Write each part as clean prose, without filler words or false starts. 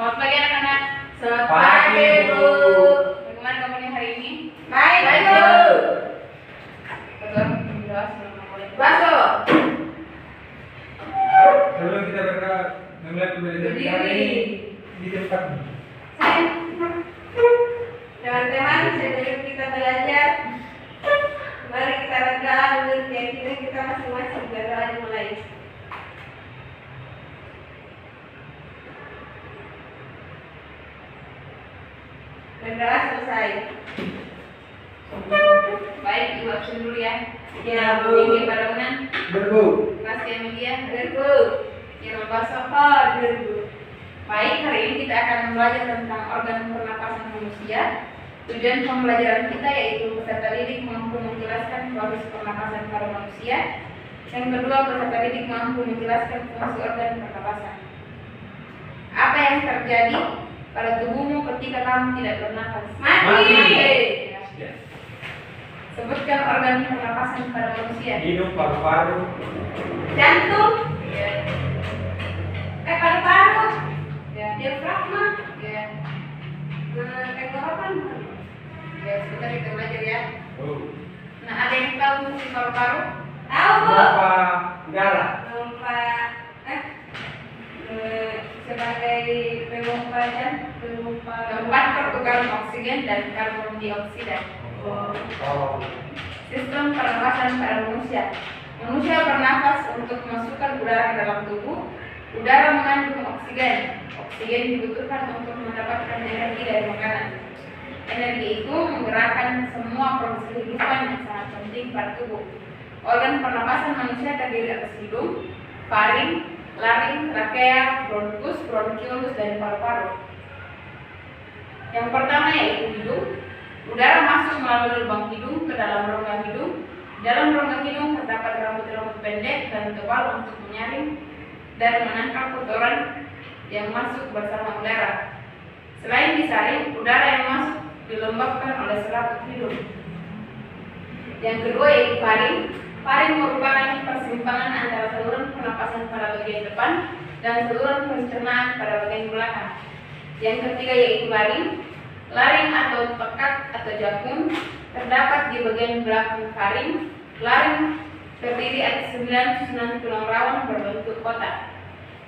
Selamat pagi anak-anak. Selamat pagi, Bu. Bagaimana kabarnya hari ini? Baik, Bu. Betul, jelas belum boleh. Masuk. Sebelum kita bergerak memulai pembelajaran kita hari ini di tempat Teman-teman, sebelum kita belajar, mari kita berdoa dulu. Keyakinan kita masing-masing berdoa dimulai. Berdoa selesai. Baik, Ibu absen dulu ya. Ya, Bu. Tinggi Bangunan, berbu. Prasetya Media, Bu. Irma Baso. Bu. Baik, hari ini kita akan belajar tentang organ pernapasan manusia. Tujuan pembelajaran kita yaitu peserta didik mampu menjelaskan proses pernapasan pada manusia. Yang kedua, peserta didik mampu menjelaskan fungsi organ pernapasan. Apa yang terjadi pada tubuhmu ketika kamu tidak bernafas? Mati. Ya. Sebutkan organ pernapasan pada manusia. Hidung, paru-paru, Jantung. Ya, Paru-paru. ya, Diafragma. ya, Tenggorokan. ya. Sebentar kita belajar ya. Bu. Nah, ada yang tahu fungsi paru-paru? Tahu, Bu. Berapa udara? Sebagai pemompa dan Tempat pertukaran oksigen dan karbon dioksida. Sistem pernapasan pada manusia. Manusia bernafas untuk memasukkan udara ke dalam tubuh. Udara mengandung oksigen. Oksigen dibutuhkan untuk mendapatkan energi dari makanan. Energi itu menggerakkan semua proses kehidupan yang sangat penting pada tubuh. Organ pernapasan manusia terdiri atas hidung, faring, laring, trakea, bronkus, bronkiolus, dan paru-paru. Yang pertama yaitu hidung. Udara masuk melalui lubang hidung ke dalam rongga hidung. Dalam rongga hidung terdapat rambut-rambut pendek dan tebal untuk menyaring dan menangkap kotoran yang masuk bersama udara. Selain disaring, udara yang masuk dilembabkan oleh selaput hidung. Yang kedua yaitu faring. Faring merupakan persimpangan antara saluran pernapasan pada bagian depan dan saluran pencernaan pada bagian belakang. Yang ketiga yaitu laring. Laring atau pekat atau jakun terdapat di bagian belakang faring. Laring terdiri atas 9 susunan tulang rawan berbentuk kotak.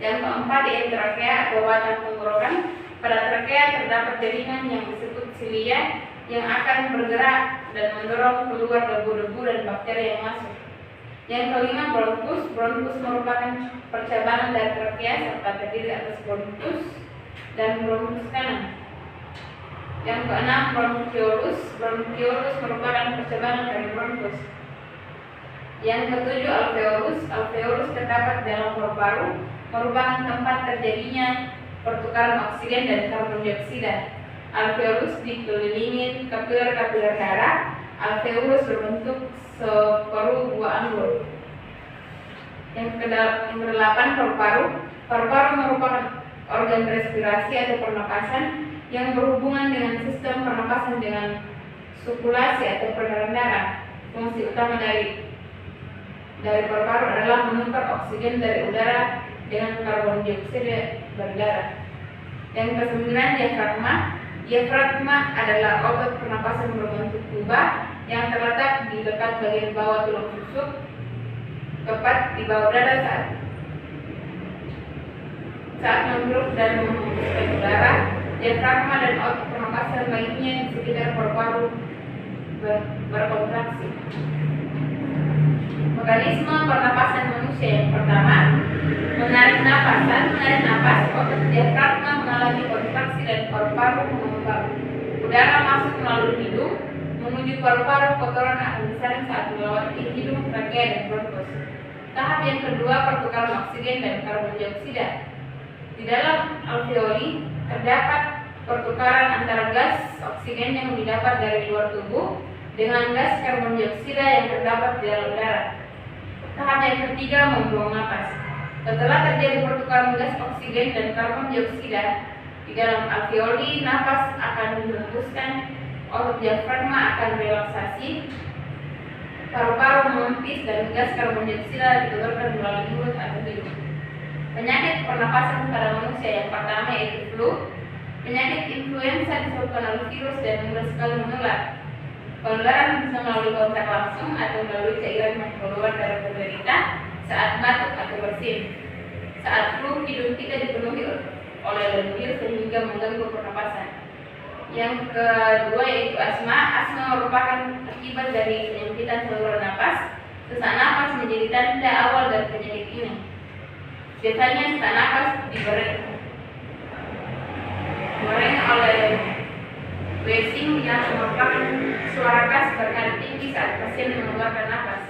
Yang keempat yaitu trakea atau batang tenggorokan. Pada trakea terdapat jaringan yang disebut silia yang akan bergerak dan mendorong keluar debu-debu dan bakteri yang masuk. Yang kelima bronkus. Bronkus merupakan percabangan dari trakea serta terdiri atas bronkus dan bronkus kanan. Yang keenam bronkiolus. Bronkiolus merupakan percabangan dari bronkus. Yang ketujuh alveolus. Alveolus terdapat dalam paru-paru, merupakan tempat terjadinya pertukaran oksigen dan karbon dioksida. Alveolus dikelilingi kapiler-kapiler darah. Alveolus berbentuk separuh buah anggur. Yang kedelapan paru-paru. Paru-paru merupakan organ respirasi atau pernapasan yang berhubungan dengan sistem pernapasan dengan sirkulasi atau peredaran darah. Fungsi utama dari paru-paru adalah menukar oksigen dari udara dengan karbon dioksida berdarah. Yang kesembilan diafragma. Diafragma adalah otot pernapasan berbentuk kubah yang terletak di dekat bagian bawah tulang rusuk, tepat di bawah dada saat menghirup dan menghembuskan udara. Diafragma dan otot pernapasan lainnya di sekitar paru-paru berkontraksi. Mekanisme pernapasan manusia yang pertama, menarik napas. Saat menarik napas, otot diafragma mengalami kontraksi dan paru-paru mengembang. Udara masuk melalui hidung menuju paru-paru, kotoran akan disaring saat melewati hidung, trakea, dan bronkus. Tahap yang kedua, pertukaran oksigen dan karbon dioksida. Di dalam alveoli terdapat pertukaran antara gas oksigen yang didapat dari luar tubuh dengan gas karbon dioksida yang terdapat di dalam darah. Tahap yang ketiga, membuang napas. Setelah terjadi pertukaran gas oksigen dan karbon dioksida di dalam alveoli, napas akan dihembuskan, otot diafragma akan relaksasi, paru-paru mengempis dan gas karbon dioksida dikeluarkan melalui mulut atau hidung. Penyakit pernapasan pada manusia yang pertama yaitu flu. Penyakit influenza disebabkan oleh virus dan mudah sekali menular. Penularan bisa melalui kontak langsung atau melalui cairan yang keluar dari penderita saat batuk atau bersin. Saat flu, hidung kita dipenuhi oleh lendir sehingga mengganggu pernapasan. Yang kedua yaitu asma. Asma merupakan akibat dari penyempitan saluran napas. Sesak napas menjadi tanda awal dari penyakit ini. Biasanya sesak napas digoreng oleh wheezing yang merupakan suara keras berkali tinggi saat pasien mengeluarkan napas.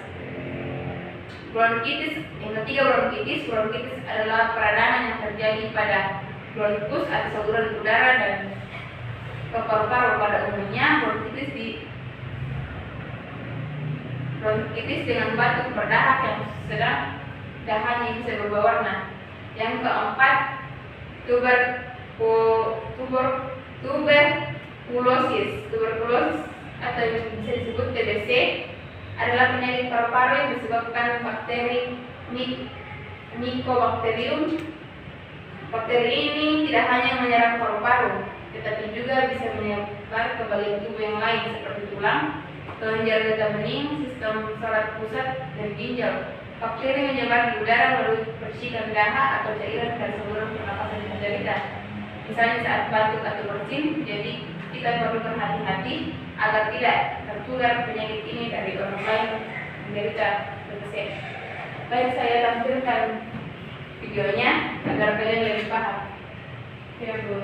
Bronkitis. Yang ketiga bronkitis. Bronkitis adalah peradangan yang terjadi pada bronkus atau saluran udara dan ke paru-paru. Pada umumnya bronkitis dengan batuk berdahak yang sedang, dahannya bisa berubah warna. Yang keempat tuberkulosis. Tuberkulosis atau yang bisa disebut TBC adalah penyakit paru-paru yang disebabkan bakteri Mycobacterium. Bakteri ini tidak hanya menyerang paru-paru, tetapi juga bisa menyebar ke bagian tubuh yang lain seperti tulang, kelenjar getah bening, sistem saraf pusat, dan ginjal. Bakteri menyebar di udara melalui percikan dahak atau cairan dari saluran pernapasan penderita. Misalnya saat batuk atau bersin, jadi kita perlu berhati-hati agar tidak tertular penyakit ini dari orang lain menderita TBC. Baik, saya tampilkan videonya agar kalian lebih paham. Ya, Bu.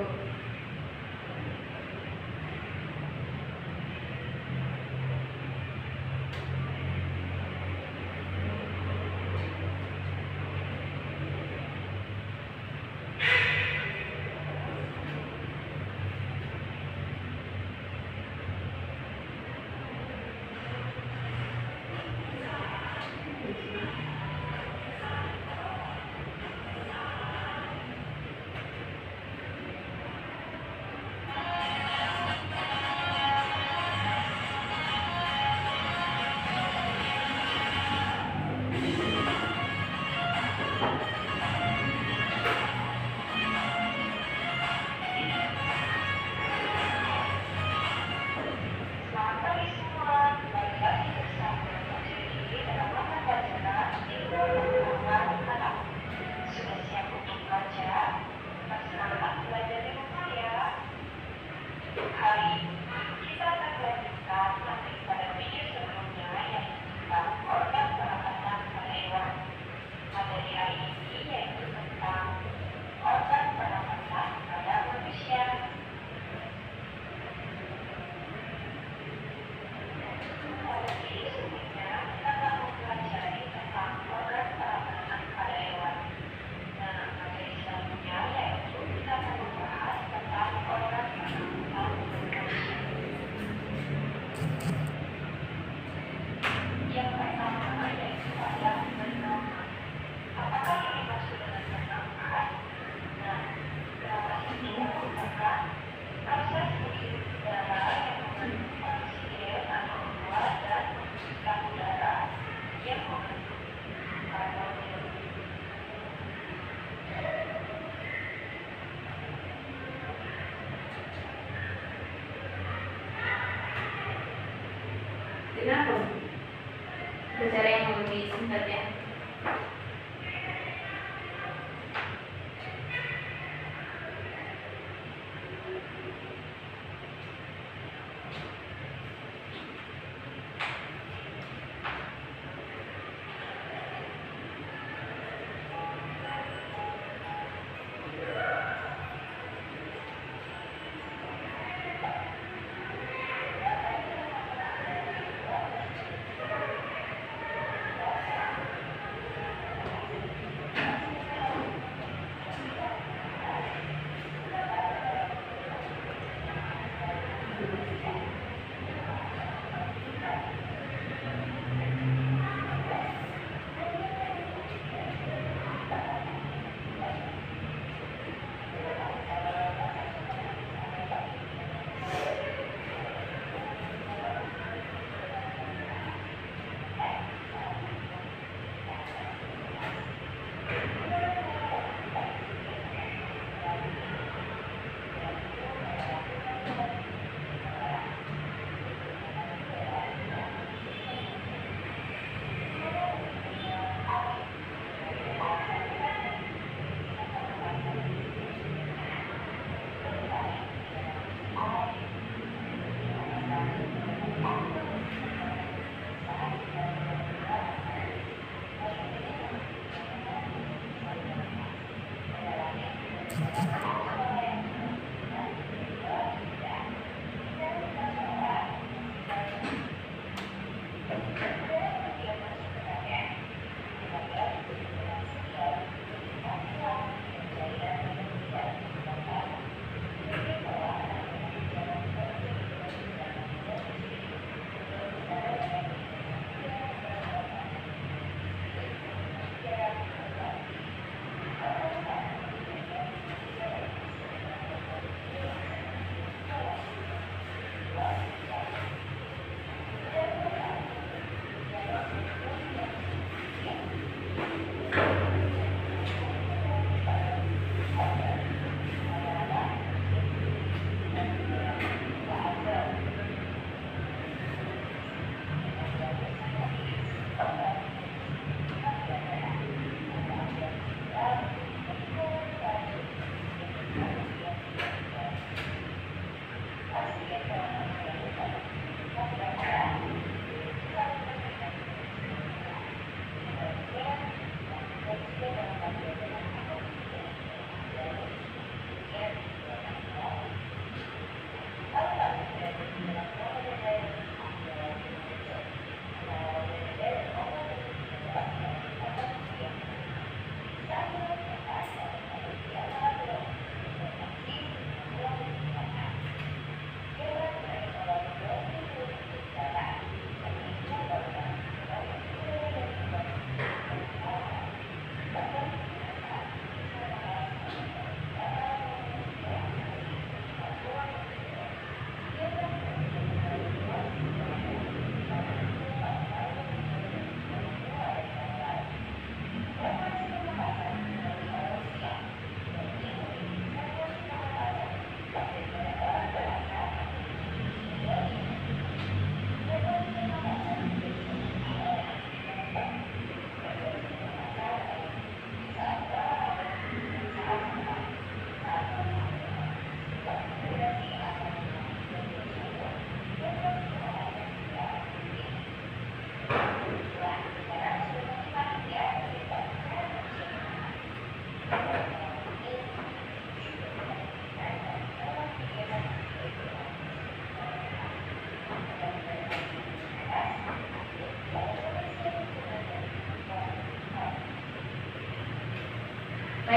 Kenapa? Cara yang lebih singkat ya.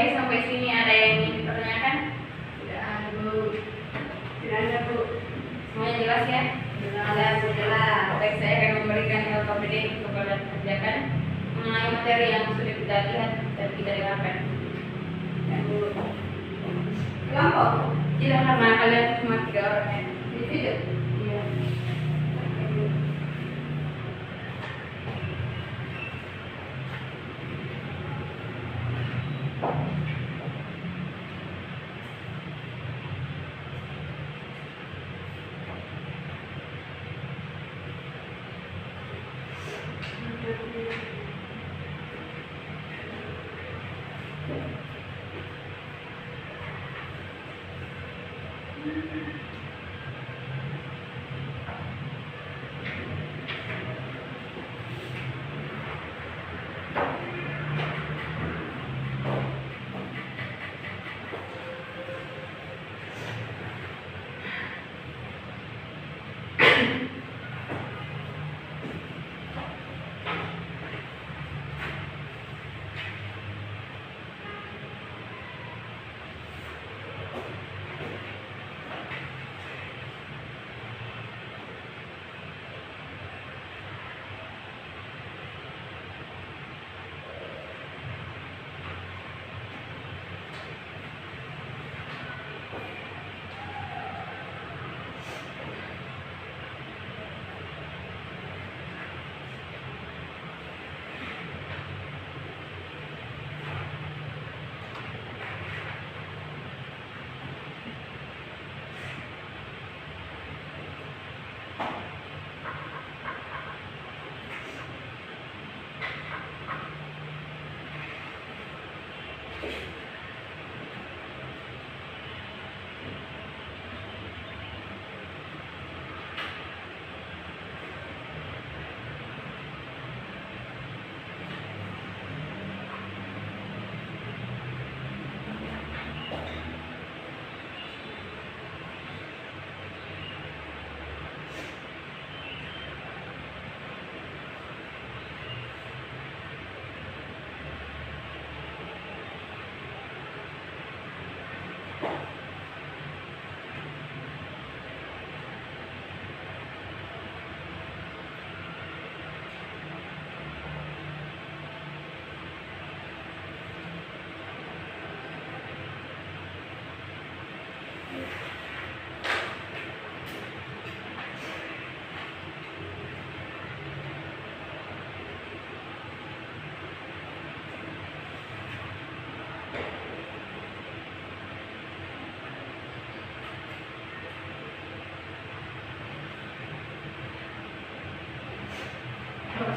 Baik, sampai sini ada yang ingin dipertanyakan? Tidak ada Bu. Tidak ada Bu. Semuanya jelas ya? Jelas. Baik, saya akan memberikan LKPD kepada kerjakan mengenai materi yang sudah kita lihat dan kita dengarkan. Dan Bu, Kelompok. tidak karena kalian cuma 3 orang ya. Individu. Iya.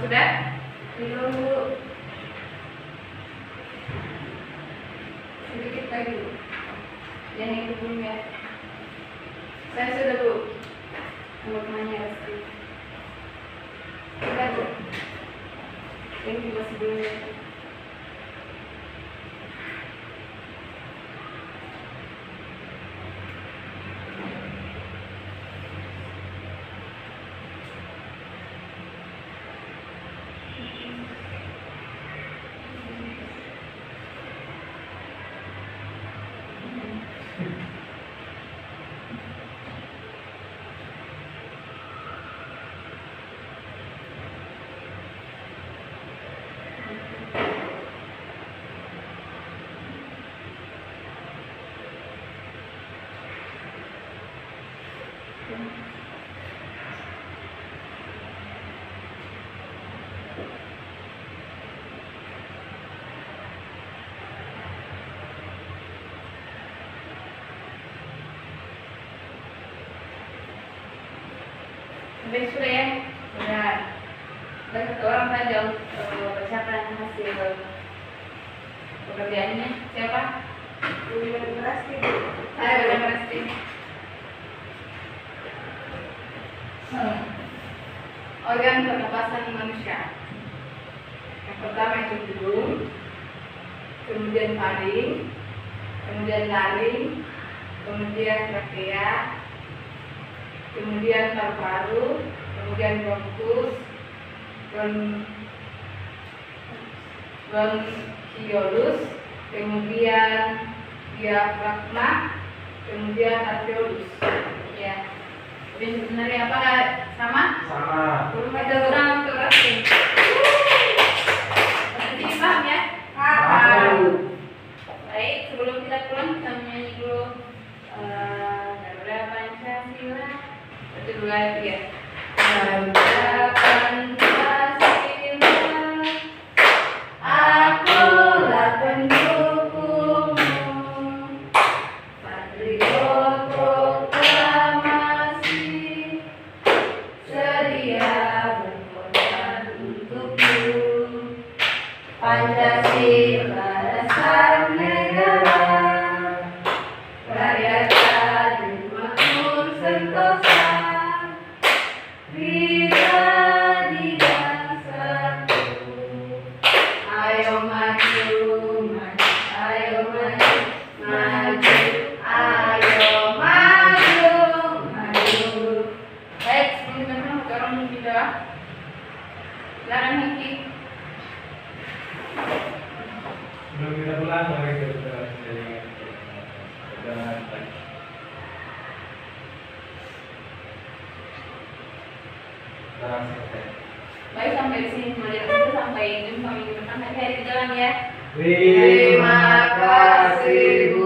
Sudah? Belum Bu. Sedikit lagi Bu. Yang itu dulu ya. Saya sudah Bu. Teman-temannya pasti. Sudah Bu. Yang juga sebelumnya. Baik, sudah ya? Sudah. Dan satu orang saja bacakan hasil pekerjaannya. Siapa? Bu Prasti. Saya sudah pasti. Organ pernapasan manusia. Yang pertama itu hidung, kemudian taring, kemudian laring, kemudian trakea, kemudian paru-paru, kemudian bronkus, bronchiolus, kemudian diafragma, kemudian alveolus. Ya. Jadi sebenarnya apa sama? Sama. Belum ada orang untuk rasing. Jadi paham ya? Tahu. Baik, sebelum kita pulang kita menyanyi dulu Garuda Pancasila. Itu dulu lagi ya. Garuda Pancasila, akulah pendukungmu. Patriot proklamasi, sedia berkorban untukmu. Pancasila dasar negara, rakyat adil makmur sentosa, pribadi dan satu. Ayo maju, maju, ayo maju, maju, ayo maju, maju. Baik, sebelum teman-teman orang di bawah, silakan Hengki. Sebelum kita pulang, mari kita jalan. Baik, sampai di sini mulai itu sampai jumpa minggu depan. Hari-hari di jalan ya. Terima kasih, Bu.